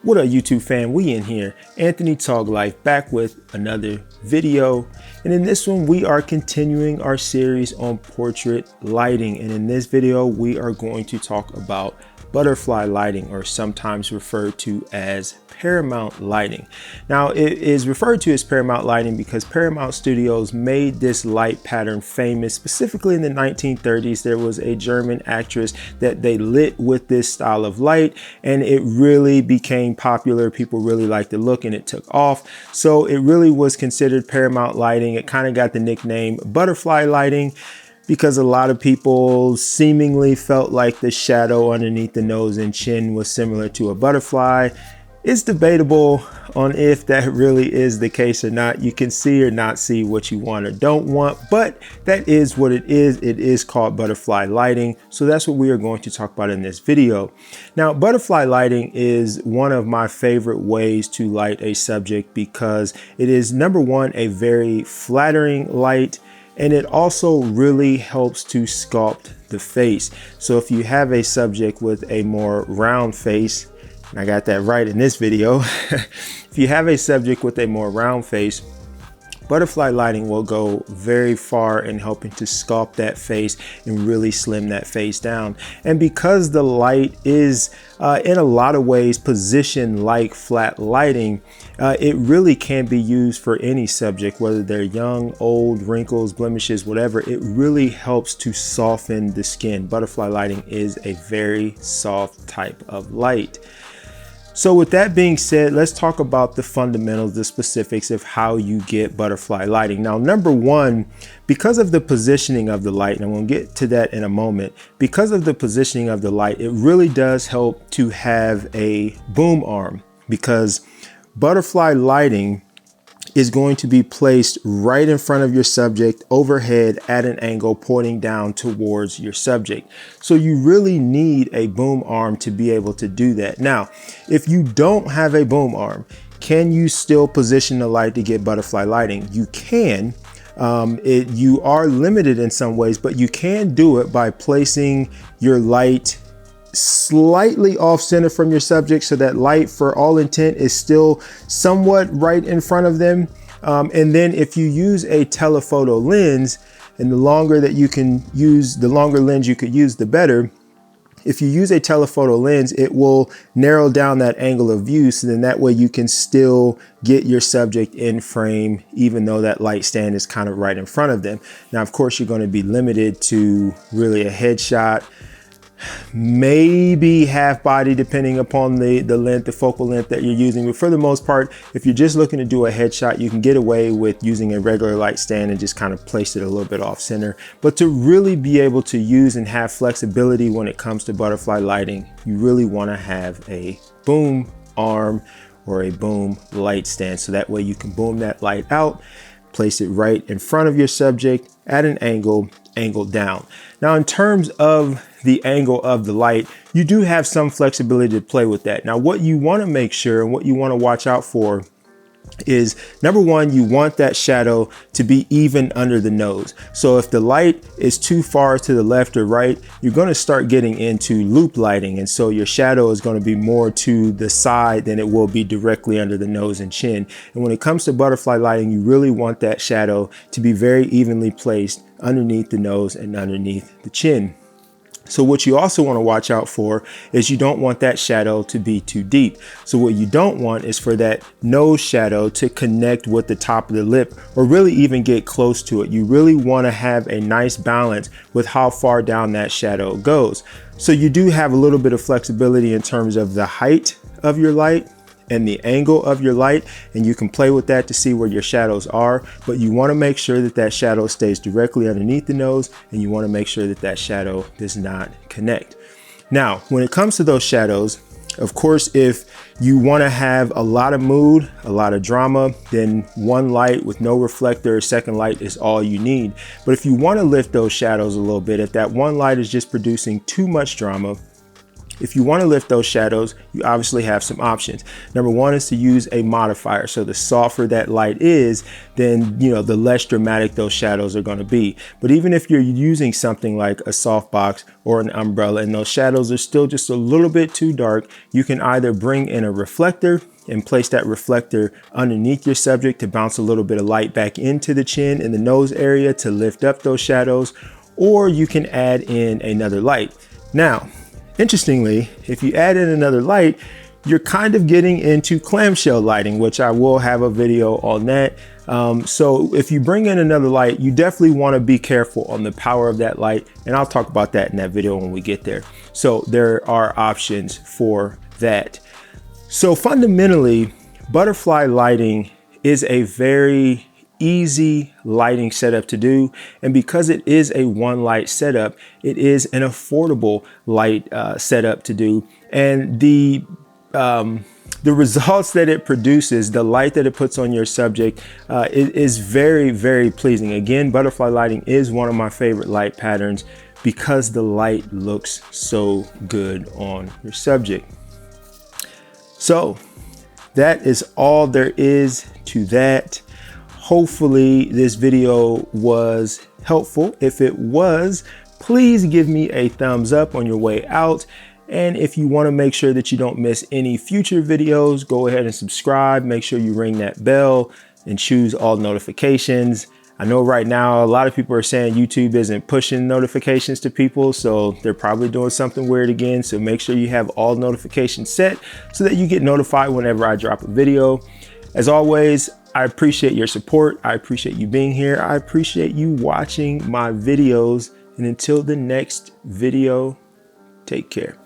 What up YouTube fam, we in here, anthonytoglife, back with another video. And in this one, we are continuing our series on portrait lighting. And in this video, we are going to talk about butterfly lighting, or sometimes referred to as paramount lighting. Now, it is referred to as paramount lighting because Paramount Studios made this light pattern famous. Specifically in the 1930s, there was a German actress that they lit with this style of light, and it really became popular. People really liked the look and it took off. So it really was considered paramount lighting. It kind of got the nickname butterfly lighting, because a lot of people seemingly felt like the shadow underneath the nose and chin was similar to a butterfly. It's debatable on if that really is the case or not. You can see or not see what you want or don't want, but that is what it is. It is called butterfly lighting. So that's what we are going to talk about in this video. Now, butterfly lighting is one of my favorite ways to light a subject because it is, number one, a very flattering light. And it also really helps to sculpt the face. So if you have a subject with a more round face, and I got that right in this video, if you have a subject with a more round face, butterfly lighting will go very far in helping to sculpt that face and really slim that face down. And because the light is in a lot of ways positioned like flat lighting, it really can be used for any subject, whether they're young, old, wrinkles, blemishes, whatever. It really helps to soften the skin. Butterfly lighting is a very soft type of light. So with that being said, let's talk about the fundamentals, the specifics of how you get butterfly lighting. Now, number one, because of the positioning of the light, and I'm going to get to that in a moment, because of the positioning of the light, it really does help to have a boom arm, because butterfly lighting is going to be placed right in front of your subject, overhead at an angle pointing down towards your subject. So you really need a boom arm to be able to do that. Now, if you don't have a boom arm, can you still position the light to get butterfly lighting? You can. You are limited in some ways, but you can do it by placing your light slightly off center from your subject, so that light for all intent is still somewhat right in front of them. And then if you use a telephoto lens, and the longer that you can use, the longer lens you could use, the better. If you use a telephoto lens, it will narrow down that angle of view, so then that way you can still get your subject in frame, even though that light stand is kind of right in front of them. Now, of course, you're going to be limited to really a headshot, maybe half body, depending upon the length, the focal length that you're using. But for the most part, if you're just looking to do a headshot, you can get away with using a regular light stand and just kind of place it a little bit off center. But to really be able to use and have flexibility when it comes to butterfly lighting, you really want to have a boom arm or a boom light stand. So that way you can boom that light out, place it right in front of your subject at an angle, angled down. Now, in terms of the angle of the light, you do have some flexibility to play with that. Now, what you want to make sure and what you want to watch out for is, number one, you want that shadow to be even under the nose. So if the light is too far to the left or right, you're going to start getting into loop lighting. And so your shadow is going to be more to the side than it will be directly under the nose and chin. And when it comes to butterfly lighting, you really want that shadow to be very evenly placed underneath the nose and underneath the chin. So what you also want to watch out for is you don't want that shadow to be too deep. So what you don't want is for that nose shadow to connect with the top of the lip, or really even get close to it. You really want to have a nice balance with how far down that shadow goes. So you do have a little bit of flexibility in terms of the height of your light and the angle of your light, and you can play with that to see where your shadows are, but you want to make sure that that shadow stays directly underneath the nose, and you want to make sure that that shadow does not connect. Now, when it comes to those shadows, of course, if you want to have a lot of mood, a lot of drama, then one light with no reflector or second light is all you need. But if you want to lift those shadows a little bit, if that one light is just producing too much drama, If you want to lift those shadows, you obviously have some options. Number one is to use a modifier. So the softer that light is, then the less dramatic those shadows are going to be. But even if you're using something like a softbox or an umbrella and those shadows are still just a little bit too dark, you can either bring in a reflector and place that reflector underneath your subject to bounce a little bit of light back into the chin and the nose area to lift up those shadows, or you can add in another light. Now, interestingly, if you add in another light, you're kind of getting into clamshell lighting, which I will have a video on that. So if you bring in another light, you definitely want to be careful on the power of that light. And I'll talk about that in that video when we get there. So there are options for that. So fundamentally, butterfly lighting is a very easy lighting setup to do, and because it is a one light setup, it is an affordable light setup to do, and the results that it produces, the light that it puts on your subject, is very, very pleasing. Again, butterfly lighting is one of my favorite light patterns because the light looks so good on your subject. So that is all there is to that. Hopefully this video was helpful. If it was, please give me a thumbs up on your way out. And if you want to make sure that you don't miss any future videos, go ahead and subscribe. Make sure you ring that bell and choose all notifications. I know right now a lot of people are saying YouTube isn't pushing notifications to people, so they're probably doing something weird again. So make sure you have all notifications set so that you get notified whenever I drop a video. As always, I appreciate your support. I appreciate you being here. I appreciate you watching my videos. And until the next video, take care.